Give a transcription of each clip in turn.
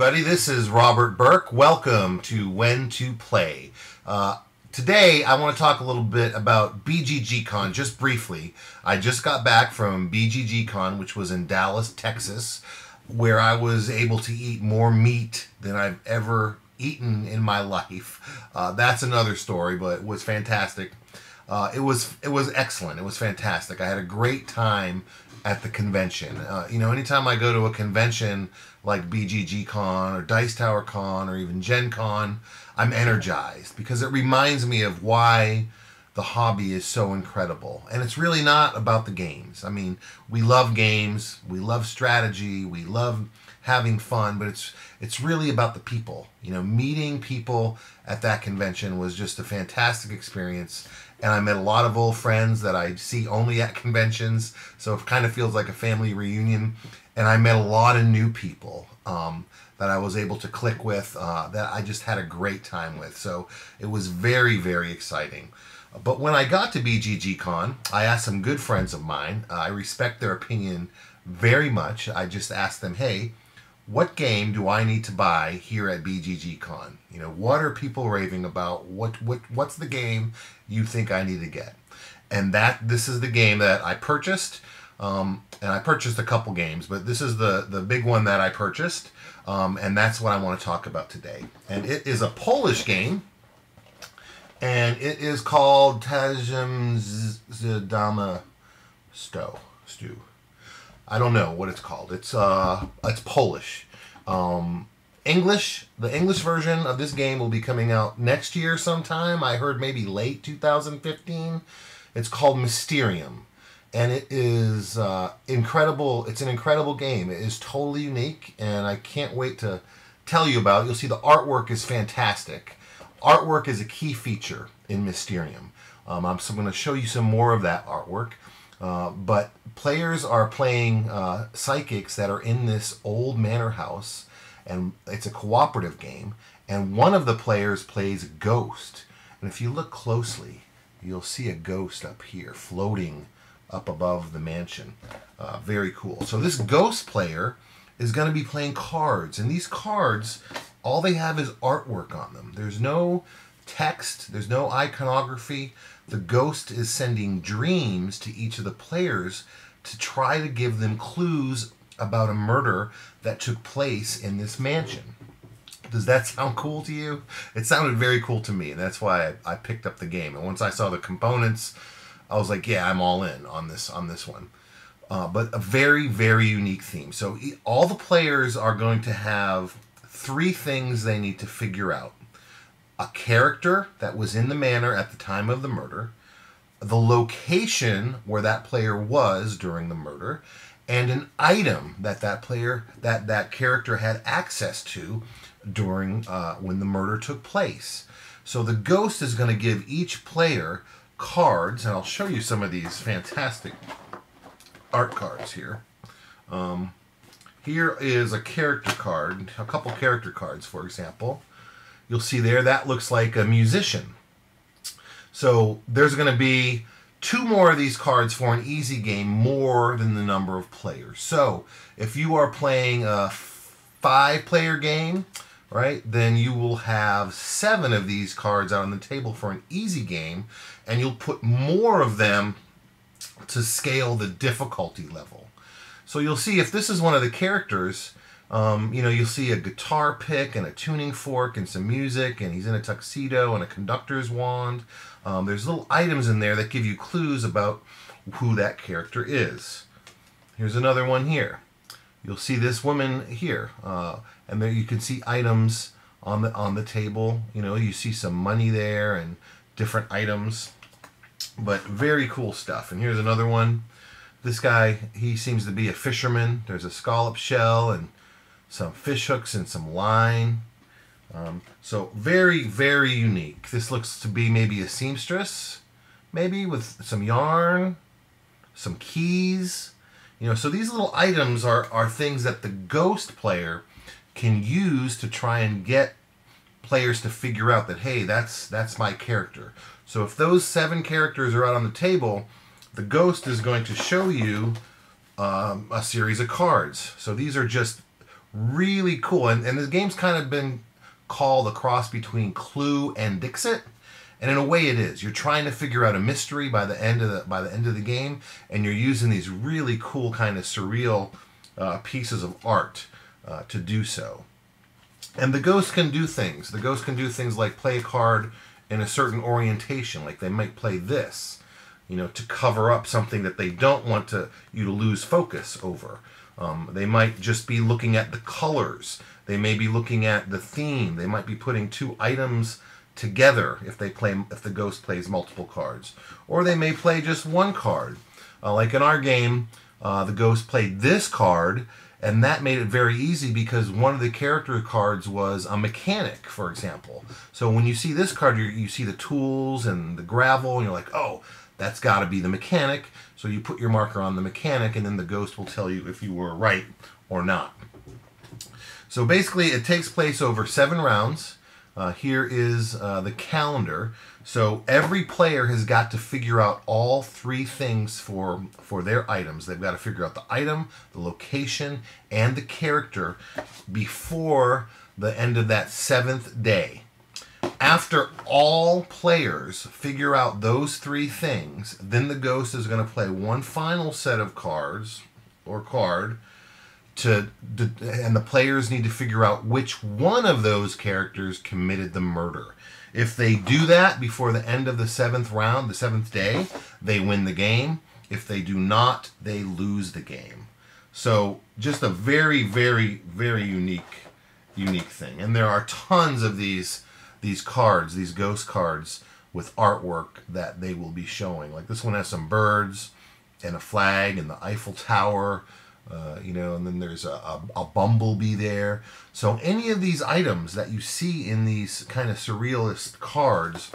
everybody. This is Robert Burke. Welcome to When to Play. Today, I want to talk a little bit about BGG-Con, just briefly. I just got back from BGG-Con, which was in Dallas, Texas, where I was able to eat more meat than I've ever eaten in my life. That's another story, but it was fantastic. It was excellent. It was fantastic. I had a great time at the convention. Anytime I go to a convention like BGG Con or Dice Tower Con or even Gen Con, I'm energized because it reminds me of why the hobby is so incredible. And it's really not about the games. I mean, we love games, we love strategy, we love having fun, but it's really about the people. Meeting people at that convention was just a fantastic experience. And I met a lot of old friends that I see only at conventions, so it kind of feels like a family reunion. And I met a lot of new people that I was able to click with, that I just had a great time with. So it was very, very exciting. But when I got to BGG Con, I asked some good friends of mine. I respect their opinion very much. I just asked them, hey, what game do I need to buy here at BGG Con? What are people raving about? What's the game you think I need to get? And this is the game that I purchased. And I purchased a couple games, but this is the big one that I purchased. And that's what I want to talk about today. And it is a Polish game. And it is called Tazim Zdama Stew. I don't know what it's called. It's Polish. The English version of this game will be coming out next year sometime. I heard maybe late 2015. It's called Mysterium. And it is incredible. It's an incredible game. It is totally unique, and I can't wait to tell you about it. You'll see the artwork is fantastic. Artwork is a key feature in Mysterium. I'm going to show you some more of that artwork. But players are playing psychics that are in this old manor house, and it's a cooperative game. And one of the players plays a ghost. And if you look closely, you'll see a ghost up here floating up above the mansion. Very cool. So this ghost player is going to be playing cards. And these cards, all they have is artwork on them. There's no text. There's no iconography. The ghost is sending dreams to each of the players to try to give them clues about a murder that took place in this mansion. Does that sound cool to you? It sounded very cool to me, and that's why I picked up the game. And once I saw the components, I was like, yeah, I'm all in on this one. But a very, very unique theme. So all the players are going to have 3 things they need to figure out. A character that was in the manor at the time of the murder, the location where that player was during the murder, and an item that that character had access to during when the murder took place. So the ghost is going to give each player cards, and I'll show you some of these fantastic art cards here. Here is a character card, a couple character cards, for example. You'll see there, that looks like a musician. So there's going to be 2 more of these cards for an easy game, more than the number of players. So if you are playing a 5-player game, right, then you will have 7 of these cards out on the table for an easy game, and you'll put more of them to scale the difficulty level. So you'll see if this is one of the characters, you'll see a guitar pick and a tuning fork and some music, and he's in a tuxedo and a conductor's wand. There's little items in there that give you clues about who that character is. Here's another one here. You'll see this woman here, and there you can see items on the table. You see some money there and different items, but very cool stuff. And here's another one. This guy, he seems to be a fisherman. There's a scallop shell and some fish hooks and some line. So very, very unique. This looks to be maybe a seamstress, maybe with some yarn, some keys. So these little items are things that the ghost player can use to try and get players to figure out that, hey, that's my character. So if those 7 characters are out on the table, the ghost is going to show you a series of cards. So these are just Really cool. And this game's kind of been called a cross between Clue and Dixit. And in a way it is. You're trying to figure out a mystery by the end of the game, and you're using these really cool kind of surreal pieces of art to do so. And the ghost can do things. The ghost can do things like play a card in a certain orientation, like they might play this, to cover up something that they don't want you to lose focus over. They might just be looking at the colors. They may be looking at the theme. They might be putting two items together if the ghost plays multiple cards. Or they may play just one card. Like in our game, the ghost played this card, and that made it very easy because one of the character cards was a mechanic, for example. So when you see this card, you see the tools and the gravel, and you're like, oh, that's got to be the mechanic. So you put your marker on the mechanic, and then the ghost will tell you if you were right or not. So basically, it takes place over 7 rounds. Here is the calendar. So every player has got to figure out all 3 things for their items. They've got to figure out the item, the location, and the character before the end of that 7th day. After all players figure out those 3 things, then the ghost is going to play one final set of cards or card and the players need to figure out which one of those characters committed the murder. If they do that before the end of the 7th round, the 7th day, they win the game. If they do not, they lose the game. So just a very, very, very unique thing. And there are tons of these cards, these ghost cards with artwork that they will be showing. Like this one has some birds and a flag and the Eiffel Tower, and then there's a bumblebee there. So any of these items that you see in these kind of surrealist cards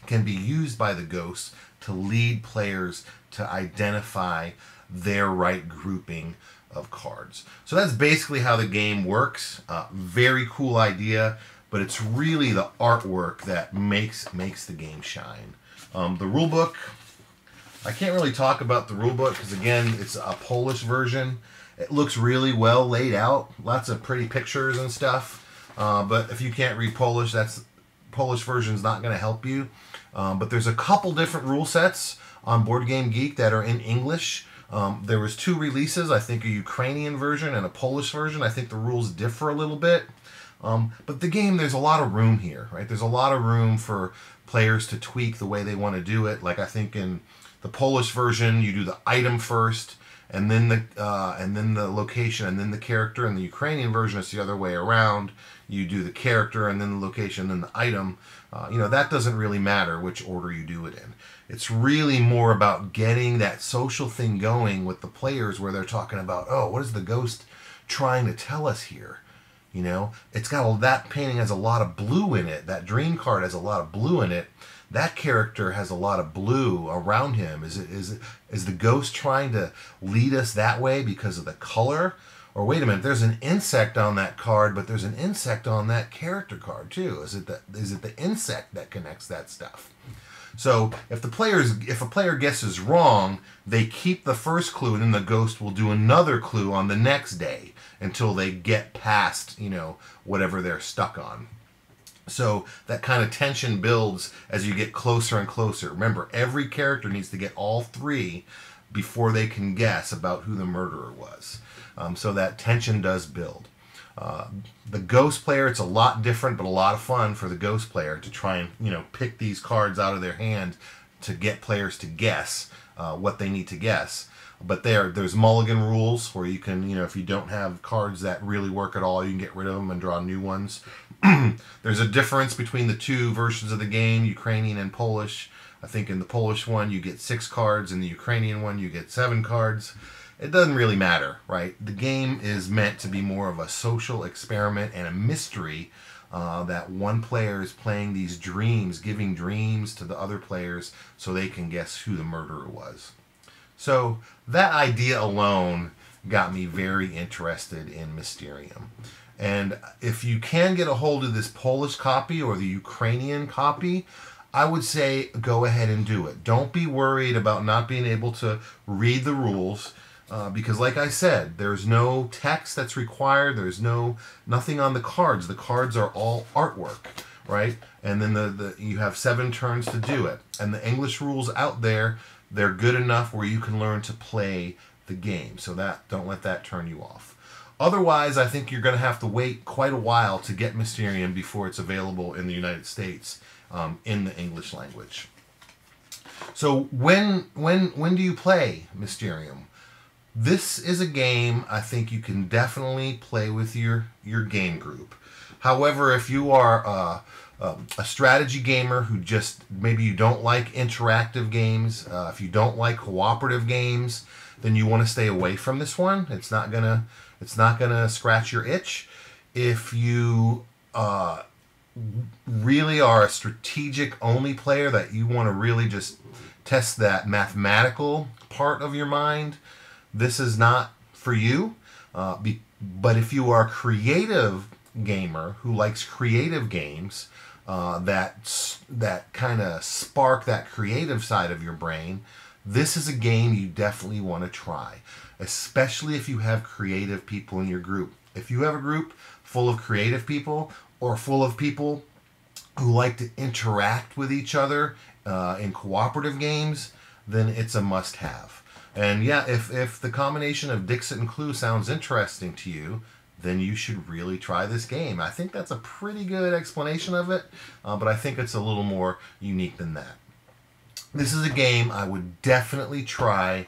can be used by the ghosts to lead players to identify their right grouping of cards. So that's basically how the game works. Very cool idea, but it's really the artwork that makes the game shine. The rulebook, I can't really talk about the rulebook because, again, it's a Polish version. It looks really well laid out. Lots of pretty pictures and stuff. But if you can't read Polish, Polish version's not going to help you. But there's a couple different rule sets on Board Game Geek that are in English. There was 2 releases, I think a Ukrainian version and a Polish version. I think the rules differ a little bit. But the game, there's a lot of room here, right? There's a lot of room for players to tweak the way they want to do it. Like I think in the Polish version, you do the item first, and then the location, and then the character. In the Ukrainian version, it's the other way around. You do the character, and then the location, and then the item. That doesn't really matter which order you do it in. It's really more about getting that social thing going with the players where they're talking about, oh, what is the ghost trying to tell us here? It's got that painting has a lot of blue in it. That dream card has a lot of blue in it. That character has a lot of blue around him. Is the ghost trying to lead us that way because of the color? Or wait a minute, there's an insect on that card, but there's an insect on that character card too. Is it the insect that connects that stuff? So if a player guesses wrong, they keep the first clue, and then the ghost will do another clue on the next day until they get past, whatever they're stuck on. So that kind of tension builds as you get closer and closer. Remember, every character needs to get all 3 before they can guess about who the murderer was. So that tension does build. The ghost player, it's a lot different, but a lot of fun for the ghost player to try and pick these cards out of their hand to get players to guess what they need to guess. But there's mulligan rules where you can, if you don't have cards that really work at all, you can get rid of them and draw new ones. There's a difference between the 2 versions of the game, Ukrainian and Polish. I think in the Polish one you get 6 cards, in the Ukrainian one you get 7 cards. It doesn't really matter, right? The game is meant to be more of a social experiment and a mystery that one player is playing these dreams, giving dreams to the other players so they can guess who the murderer was. So that idea alone got me very interested in Mysterium. And if you can get a hold of this Polish copy or the Ukrainian copy, I would say go ahead and do it. Don't be worried about not being able to read the rules. Because like I said, there's no text that's required. There's nothing on the cards. The cards are all artwork, right? And then you have 7 turns to do it. And the English rules out there, they're good enough where you can learn to play the game. So don't let that turn you off. Otherwise, I think you're going to have to wait quite a while to get Mysterium before it's available in the United States in the English language. So when do you play Mysterium? This is a game I think you can definitely play with your game group. However, if you are a strategy gamer who just maybe you don't like interactive games, if you don't like cooperative games, then you want to stay away from this one. It's not gonna scratch your itch. If you really are a strategic only player that you want to really just test that mathematical part of your mind, this is not for you. But if you are a creative gamer who likes creative games that kind of spark that creative side of your brain, this is a game you definitely want to try, especially if you have creative people in your group. If you have a group full of creative people or full of people who like to interact with each other in cooperative games, then it's a must-have. And yeah, if the combination of Dixit and Clue sounds interesting to you, then you should really try this game. I think that's a pretty good explanation of it, but I think it's a little more unique than that. This is a game I would definitely try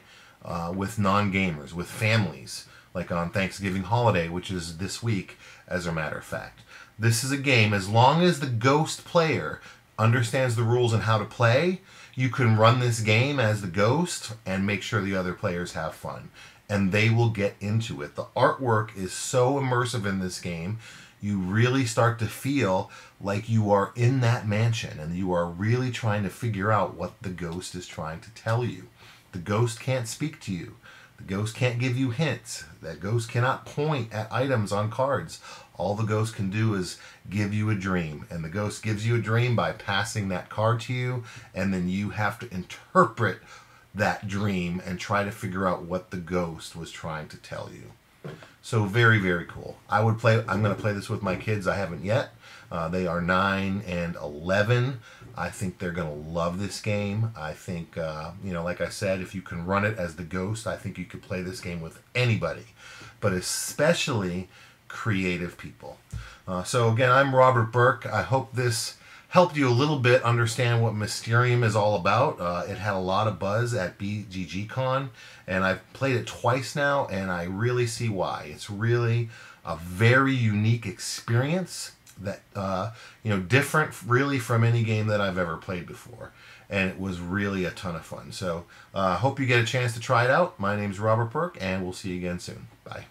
with non-gamers, with families, like on Thanksgiving holiday, which is this week, as a matter of fact. This is a game, as long as the ghost player understands the rules and how to play, you can run this game as the ghost and make sure the other players have fun. And they will get into it. The artwork is so immersive in this game, you really start to feel like you are in that mansion and you are really trying to figure out what the ghost is trying to tell you. The ghost can't speak to you. The ghost can't give you hints. That ghost cannot point at items on cards. All the ghost can do is give you a dream. And the ghost gives you a dream by passing that card to you, and then you have to interpret that dream and try to figure out what the ghost was trying to tell you. So very, very cool. I'm going to play this with my kids. I haven't yet. They are 9 and 11. I think they're going to love this game. I think, like I said, if you can run it as the ghost, I think you could play this game with anybody, but especially creative people. So again, I'm Robert Burke. I hope this helped you a little bit understand what Mysterium is all about. It had a lot of buzz at BGGCon, and I've played it twice now, and I really see why. It's really a very unique experience that different really from any game that I've ever played before, and it was really a ton of fun. So hope you get a chance to try it out. My name's Robert Burke, and we'll see you again soon. Bye.